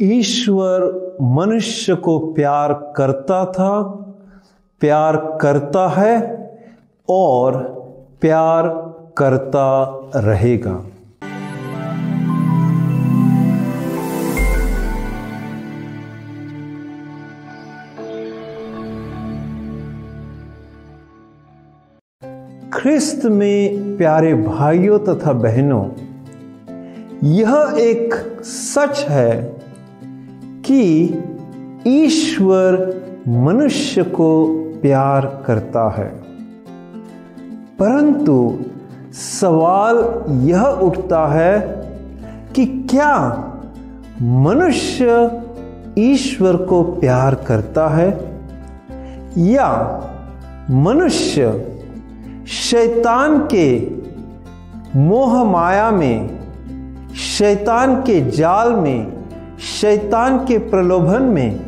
ईश्वर मनुष्य को प्यार करता था, प्यार करता है और प्यार करता रहेगा। ख्रिस्त में प्यारे भाइयों तथा बहनों, यह एक सच है कि ईश्वर मनुष्य को प्यार करता है, परंतु सवाल यह उठता है कि क्या मनुष्य ईश्वर को प्यार करता है या मनुष्य शैतान के मोह माया में, शैतान के जाल में, शैतान के प्रलोभन में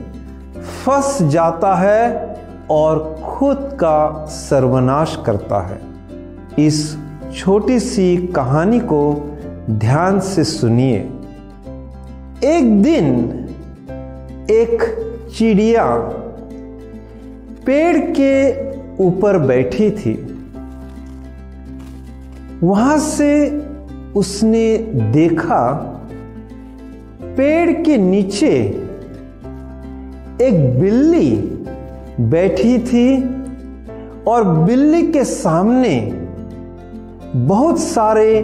फंस जाता है और खुद का सर्वनाश करता है। इस छोटी सी कहानी को ध्यान से सुनिए। एक दिन एक चिड़िया पेड़ के ऊपर बैठी थी। वहां से उसने देखा पेड़ के नीचे एक बिल्ली बैठी थी और बिल्ली के सामने बहुत सारे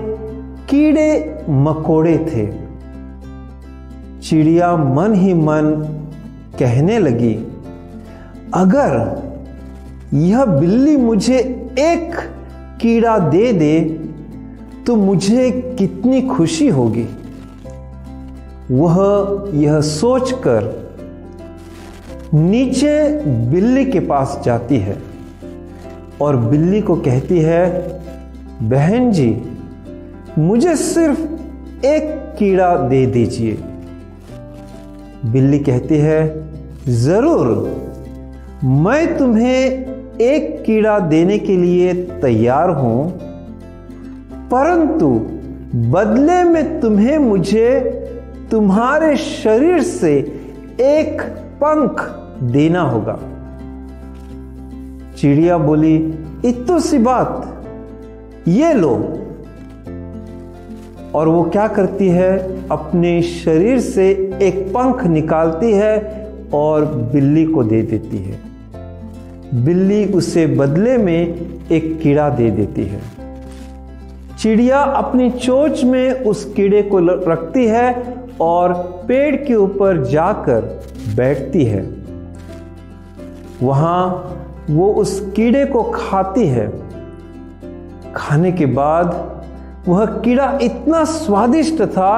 कीड़े मकोड़े थे। चिड़िया मन ही मन कहने लगी, अगर यह बिल्ली मुझे एक कीड़ा दे दे तो मुझे कितनी खुशी होगी। वह यह सोचकर नीचे बिल्ली के पास जाती है और बिल्ली को कहती है, बहन जी, मुझे सिर्फ एक कीड़ा दे दीजिए। बिल्ली कहती है, जरूर, मैं तुम्हें एक कीड़ा देने के लिए तैयार हूं, परंतु बदले में तुम्हें मुझे तुम्हारे शरीर से एक पंख देना होगा। चिड़िया बोली, इतनी सी बात, ये लो। और वो क्या करती है, अपने शरीर से एक पंख निकालती है और बिल्ली को दे देती है। बिल्ली उसे बदले में एक कीड़ा दे देती है। चिड़िया अपनी चोंच में उस कीड़े को रखती है और पेड़ के ऊपर जाकर बैठती है। वहां वो उस कीड़े को खाती है। खाने के बाद वह कीड़ा इतना स्वादिष्ट था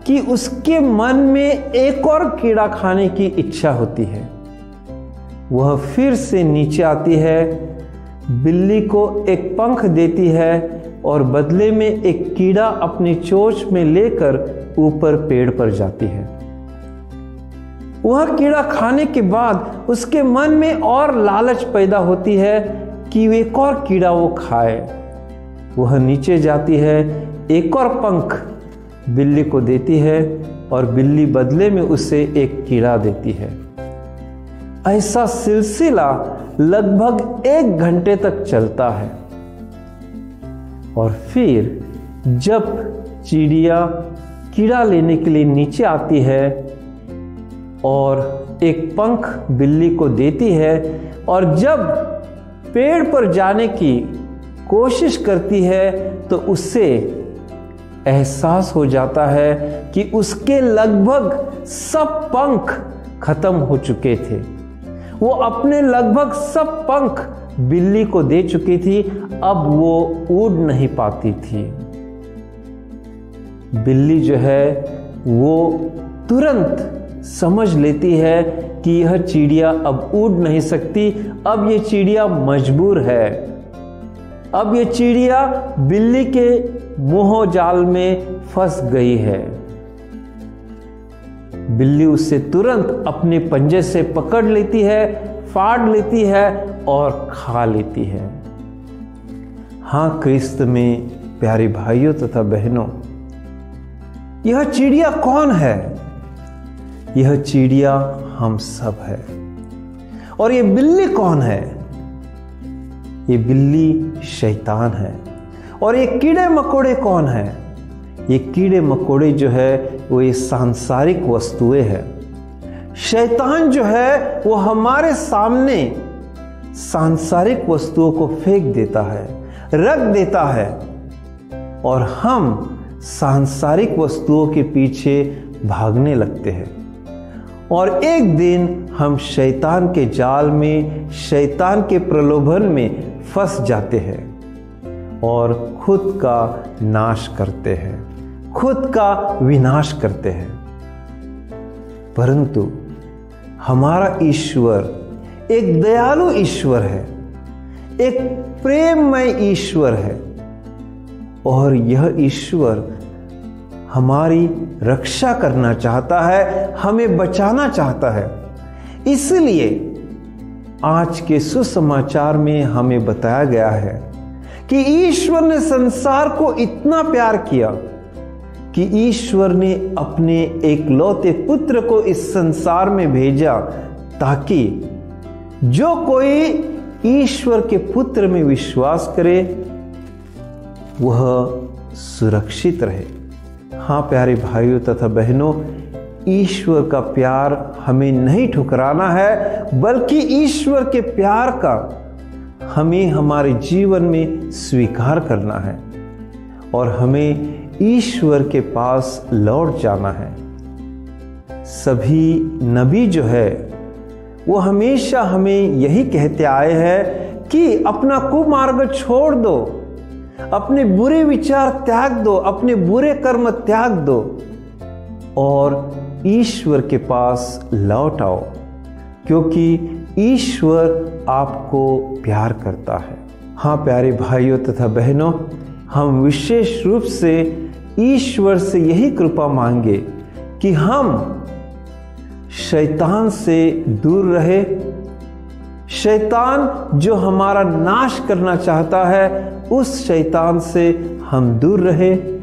कि उसके मन में एक और कीड़ा खाने की इच्छा होती है। वह फिर से नीचे आती है, बिल्ली को एक पंख देती है और बदले में एक कीड़ा अपनी चोंच में लेकर ऊपर पेड़ पर जाती है। वह कीड़ा खाने के बाद उसके मन में और लालच पैदा होती है कि एक और कीड़ा वो खाए। वह नीचे जाती है, एक और पंख बिल्ली को देती है और बिल्ली बदले में उसे एक कीड़ा देती है। ऐसा सिलसिला लगभग 1 घंटे तक चलता है और फिर जब चिड़िया कीड़ा लेने के लिए नीचे आती है और एक पंख बिल्ली को देती है और जब पेड़ पर जाने की कोशिश करती है तो उसे एहसास हो जाता है कि उसके लगभग सब पंख खत्म हो चुके थे। वो अपने लगभग सब पंख बिल्ली को दे चुकी थी, अब वो उड़ नहीं पाती थी। बिल्ली जो है वो तुरंत समझ लेती है कि यह चिड़िया अब उड़ नहीं सकती, अब ये चिड़िया मजबूर है। अब ये चिड़िया बिल्ली के मोह जाल में फंस गई है। बिल्ली उसे तुरंत अपने पंजे से पकड़ लेती है, फाड़ लेती है और खा लेती है। हाँ, ख्रिस्त में प्यारे भाइयों तथा बहनों, यह चिड़िया कौन है? यह चिड़िया हम सब है। और ये बिल्ली कौन है? ये बिल्ली शैतान है। और ये कीड़े मकोड़े कौन है? ये कीड़े मकोड़े जो है वो ये सांसारिक वस्तुएं हैं। शैतान जो है वो हमारे सामने सांसारिक वस्तुओं को फेंक देता है, रख देता है, और हम सांसारिक वस्तुओं के पीछे भागने लगते हैं। और एक दिन हम शैतान के जाल में, शैतान के प्रलोभन में फंस जाते हैं और खुद का नाश करते हैं, खुद का विनाश करते हैं। परंतु हमारा ईश्वर एक दयालु ईश्वर है, एक प्रेममय ईश्वर है, और यह ईश्वर हमारी रक्षा करना चाहता है, हमें बचाना चाहता है। इसलिए आज के सुसमाचार में हमें बताया गया है कि ईश्वर ने संसार को इतना प्यार किया कि ईश्वर ने अपने एकलौते पुत्र को इस संसार में भेजा, ताकि जो कोई ईश्वर के पुत्र में विश्वास करे वह सुरक्षित रहे। हाँ प्यारे भाइयों तथा बहनों, ईश्वर का प्यार हमें नहीं ठुकराना है, बल्कि ईश्वर के प्यार का हमें हमारे जीवन में स्वीकार करना है और हमें ईश्वर के पास लौट जाना है। सभी नबी जो है वो हमेशा हमें यही कहते आए हैं कि अपना कुमार्ग छोड़ दो, अपने बुरे विचार त्याग दो, अपने बुरे कर्म त्याग दो और ईश्वर के पास लौट आओ, क्योंकि ईश्वर आपको प्यार करता है। हाँ प्यारे भाइयों तथा बहनों, हम विशेष रूप से ईश्वर से यही कृपा मांगे कि हम शैतान से दूर रहे। शैतान जो हमारा नाश करना चाहता है, उस शैतान से हम दूर रहे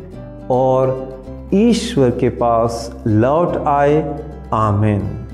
और ईश्वर के पास लौट आए। आमीन।